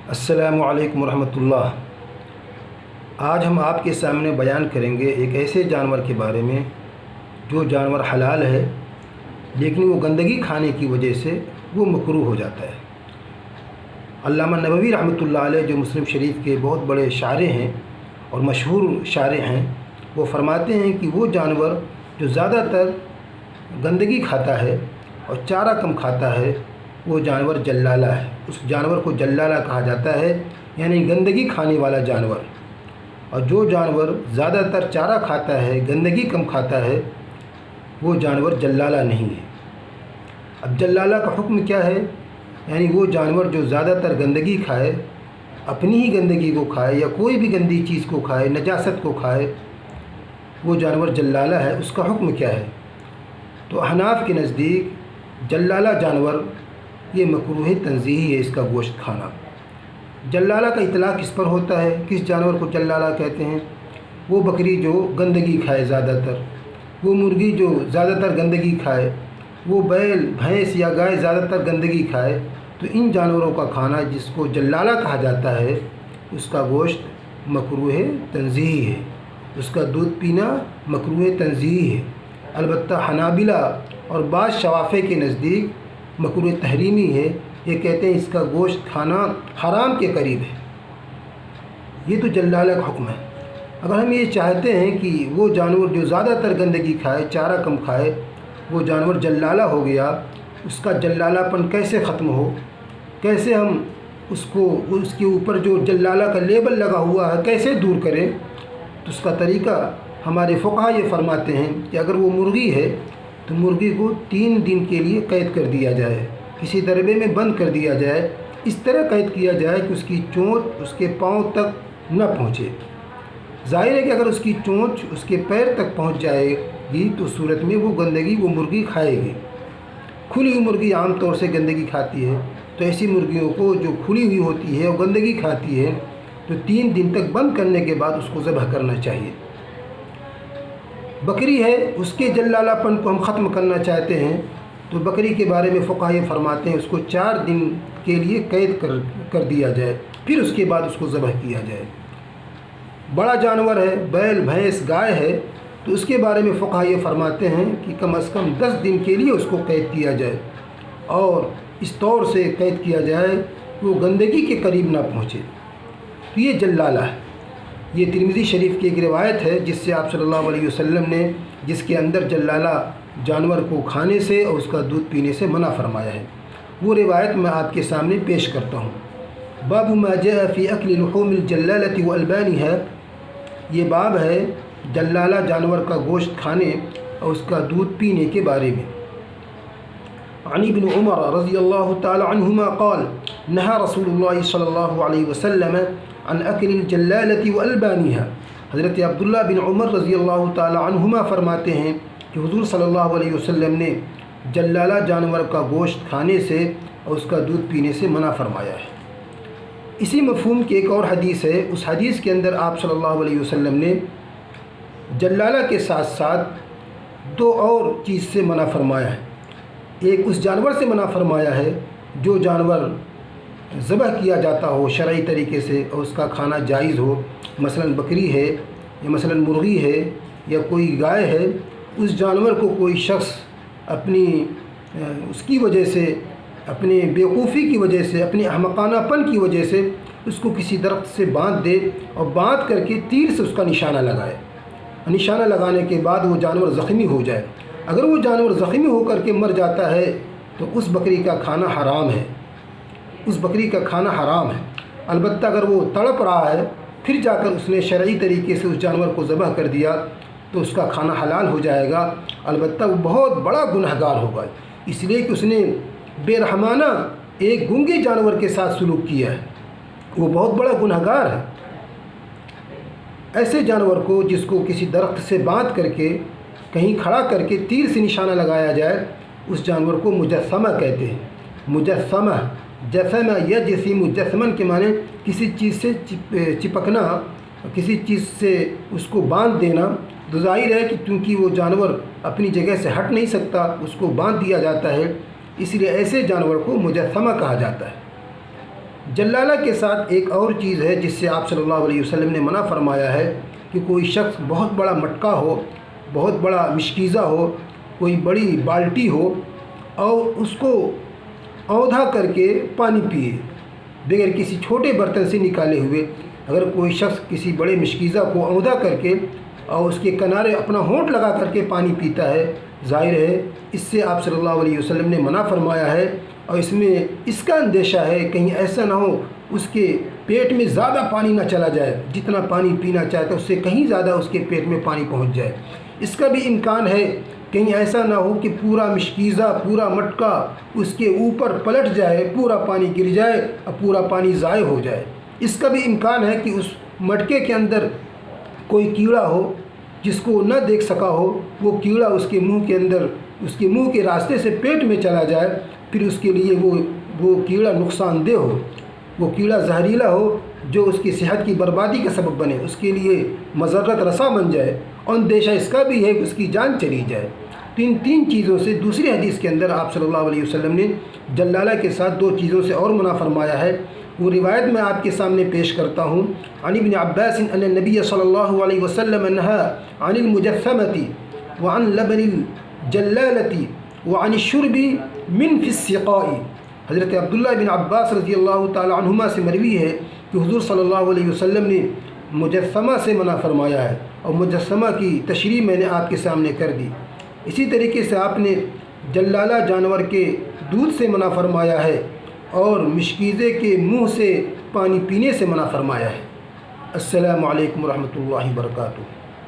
السلام علیکم ورحمۃ اللہ۔ آج ہم آپ کے سامنے بیان کریں گے ایک ایسے جانور کے بارے میں جو جانور حلال ہے لیکن وہ گندگی کھانے کی وجہ سے وہ مکروہ ہو جاتا ہے۔ علامہ نووی رحمۃ اللہ علیہ جو مسلم شریف کے بہت بڑے شارح ہیں اور مشہور شارح ہیں، وہ فرماتے ہیں کہ وہ جانور جو زیادہ تر گندگی کھاتا ہے اور چارہ کم کھاتا ہے وہ جانور جلالہ ہے۔ اس جانور کو جلالہ کہا جاتا ہے، یعنی گندگی کھانے والا جانور۔ اور جو جانور زیادہ تر چارہ کھاتا ہے، گندگی کم کھاتا ہے، وہ جانور جلالہ نہیں ہے۔ اب جلالہ کا حکم کیا ہے؟ یعنی وہ جانور جو زیادہ تر گندگی کھائے، اپنی ہی گندگی کو کھائے یا کوئی بھی گندی چیز کو کھائے، نجاست کو کھائے، وہ جانور جلالہ ہے۔ اس کا حکم کیا ہے؟ تو احناف کے نزدیک جلالہ جانور یہ مکروہ تنزیہی ہے، اس کا گوشت کھانا۔ جلالہ کا اطلاق کس پر ہوتا ہے؟ کس جانور کو جلالہ کہتے ہیں؟ وہ بکری جو گندگی کھائے زیادہ تر، وہ مرغی جو زیادہ تر گندگی کھائے، وہ بیل، بھینس یا گائے زیادہ تر گندگی کھائے، تو ان جانوروں کا کھانا جس کو جلالہ کہا جاتا ہے اس کا گوشت مکروہ تنزیہی ہے، اس کا دودھ پینا مکروہ تنزیہی ہے۔ البتہ حنابلہ اور بعض شوافع کے نزدیک مکروہ تحریمی ہے، یہ کہتے ہیں اس کا گوشت کھانا حرام کے قریب ہے۔ یہ تو جلالہ کا حکم ہے۔ اگر ہم یہ چاہتے ہیں کہ وہ جانور جو زیادہ تر گندگی کھائے، چارہ کم کھائے، وہ جانور جلالہ ہو گیا، اس کا جلالہ پن کیسے ختم ہو، کیسے ہم اس کے اوپر جو جلالہ کا لیبل لگا ہوا ہے کیسے دور کریں؟ تو اس کا طریقہ ہمارے فقہا یہ فرماتے ہیں کہ اگر وہ مرغی ہے تو مرغی کو 3 دن کے لیے قید کر دیا جائے، کسی دربے میں بند کر دیا جائے، اس طرح قید کیا جائے کہ اس کی چونچ اس کے پاؤں تک نہ پہنچے۔ ظاہر ہے کہ اگر اس کی چونچ اس کے پیر تک پہنچ جائے گی تو صورت میں وہ گندگی وہ مرغی کھائے گی۔ کھلی ہوئی مرغی عام طور سے گندگی کھاتی ہے، تو ایسی مرغیوں کو جو کھلی ہوئی ہوتی ہے اور گندگی کھاتی ہے تو 3 دن تک بند کرنے کے بعد اس کو ذبح کرنا چاہیے۔ بکری ہے، اس کے جلالہ پن کو ہم ختم کرنا چاہتے ہیں تو بکری کے بارے میں فقہا یہ فرماتے ہیں اس کو 4 دن کے لیے قید کر دیا جائے، پھر اس کے بعد اس کو ذبح کیا جائے۔ بڑا جانور ہے، بیل، بھینس، گائے ہے، تو اس کے بارے میں فقہا یہ فرماتے ہیں کہ کم از کم 10 دن کے لیے اس کو قید کیا جائے، اور اس طور سے قید کیا جائے کہ وہ گندگی کے قریب نہ پہنچے۔ تو یہ جلالہ ہے۔ یہ ترمذی شریف کی ایک روایت ہے جس سے آپ صلی اللہ علیہ وسلم نے جس کے اندر جلالہ جانور کو کھانے سے اور اس کا دودھ پینے سے منع فرمایا ہے، وہ روایت میں آپ کے سامنے پیش کرتا ہوں۔ باب ما جاء فی اکل لحوم الجلالۃ والبانها، یہ باب ہے جلالہ جانور کا گوشت کھانے اور اس کا دودھ پینے کے بارے میں۔ عن ابن عمر رضی اللہ تعالی عنہما قال نہى رسول اللہ صلی اللہ علیہ وسلم عن اکل الجلالۃ والبانها۔ حضرت عبداللہ بن عمر رضی اللہ تعالی عنہما فرماتے ہیں کہ حضور صلی اللہ علیہ وسلم نے جلالہ جانور کا گوشت کھانے سے اور اس کا دودھ پینے سے منع فرمایا ہے۔ اسی مفہوم کی ایک اور حدیث ہے، اس حدیث کے اندر آپ صلی اللہ علیہ وسلم نے جلالہ کے ساتھ ساتھ 2 اور چیز سے منع فرمایا ہے۔ ایک اس جانور سے منع فرمایا ہے جو جانور ذبح کیا جاتا ہو شرعی طریقے سے اور اس کا کھانا جائز ہو، مثلا بکری ہے یا مثلا مرغی ہے یا کوئی گائے ہے، اس جانور کو کوئی شخص اس کی وجہ سے، اپنی بیوقوفی کی وجہ سے، اپنے احمقانہ پن کی وجہ سے اس کو کسی درخت سے باندھ دے اور باندھ کر کے تیر سے اس کا نشانہ لگائے۔ نشانہ لگانے کے بعد وہ جانور زخمی ہو جائے۔ اگر وہ جانور زخمی ہو کر کے مر جاتا ہے تو اس بکری کا کھانا حرام ہے، اس بکری کا کھانا حرام ہے۔ البتہ اگر وہ تڑپ رہا ہے پھر جا کر اس نے شرعی طریقے سے اس جانور کو ذبح کر دیا تو اس کا کھانا حلال ہو جائے گا، البتہ وہ بہت بڑا گنہگار ہوگا، اس لیے کہ اس نے بے رحمانہ ایک گونگے جانور کے ساتھ سلوک کیا ہے، وہ بہت بڑا گنہگار ہے۔ ایسے جانور کو جس کو کسی درخت سے باندھ کر کے کہیں کھڑا کر کے تیر سے نشانہ لگایا جائے، اس جانور کو مجسمہ کہتے ہیں۔ مجسمہ، جسمہ یا جسیم، مجسمن کے معنی کسی چیز سے چپکنا، کسی چیز سے اس کو باندھ دینا۔ تو ظاہر ہے کہ چونکہ وہ جانور اپنی جگہ سے ہٹ نہیں سکتا، اس کو باندھ دیا جاتا ہے، اس لیے ایسے جانور کو مجسمہ کہا جاتا ہے۔ جلالہ کے ساتھ ایک اور چیز ہے جس سے آپ صلی اللہ علیہ وسلم نے منع فرمایا ہے کہ کوئی شخص بہت بڑا مٹکا ہو، بہت بڑا مشکیزہ ہو، کوئی بڑی بالٹی ہو اور اس کو اوندا کر کے پانی پیے بغیر کسی چھوٹے برتن سے نکالے ہوئے۔ اگر کوئی شخص کسی بڑے مشکیزہ کو اوندا کر کے اور اس کے کنارے اپنا ہونٹ لگا کر کے پانی پیتا ہے، ظاہر ہے اس سے آپ صلی اللہ علیہ وسلم نے منع فرمایا ہے، اور اس میں اس کا اندیشہ ہے کہیں ایسا نہ ہو اس کے پیٹ میں زیادہ پانی نہ چلا جائے، جتنا پانی پینا چاہتا ہے اس سے کہیں زیادہ اس کے پیٹ میں پانی پہنچ جائے۔ اس کا بھی امکان ہے کہیں ایسا نہ ہو کہ پورا مشکیزہ، پورا مٹکا اس کے اوپر پلٹ جائے، پورا پانی گر جائے اور پورا پانی ضائع ہو جائے۔ اس کا بھی امکان ہے کہ اس مٹکے کے اندر کوئی کیڑا ہو جس کو نہ دیکھ سکا ہو، وہ کیڑا اس کے منہ کے اندر، اس کے منہ کے راستے سے پیٹ میں چلا جائے، پھر اس کے لیے وہ کیڑا نقصان دہ ہو، وہ کیڑا زہریلا ہو جو اس کی صحت کی بربادی کا سبب بنے، اس کے لیے مضرت رساں بن جائے، اور اندیشہ اس کا بھی ہے کہ اس کی جان چلی جائے۔ تو ان تین چیزوں سے دوسری حدیث کے اندر آپ صلی اللہ علیہ وسلم نے جلالہ کے ساتھ دو چیزوں سے اور منع فرمایا ہے۔ وہ روایت میں آپ کے سامنے پیش کرتا ہوں۔ عن ابن عباس ان النبی صلی اللہ علیہ وسلم نہى عن المجثمة وعن لبن الجلالة وعن الشرب من في السقاء۔ حضرت عبداللہ بن عباس رضی اللہ تعالی عنہما سے مروی ہے کہ حضور صلی اللہ علیہ وسلم نے مجسمہ سے منع فرمایا ہے، اور مجسمہ کی تشریح میں نے آپ کے سامنے کر دی۔ اسی طریقے سے آپ نے جلالہ جانور کے دودھ سے منع فرمایا ہے، اور مشکیزے کے منہ سے پانی پینے سے منع فرمایا ہے۔ السلام علیکم ورحمۃ اللہ وبرکاتہ۔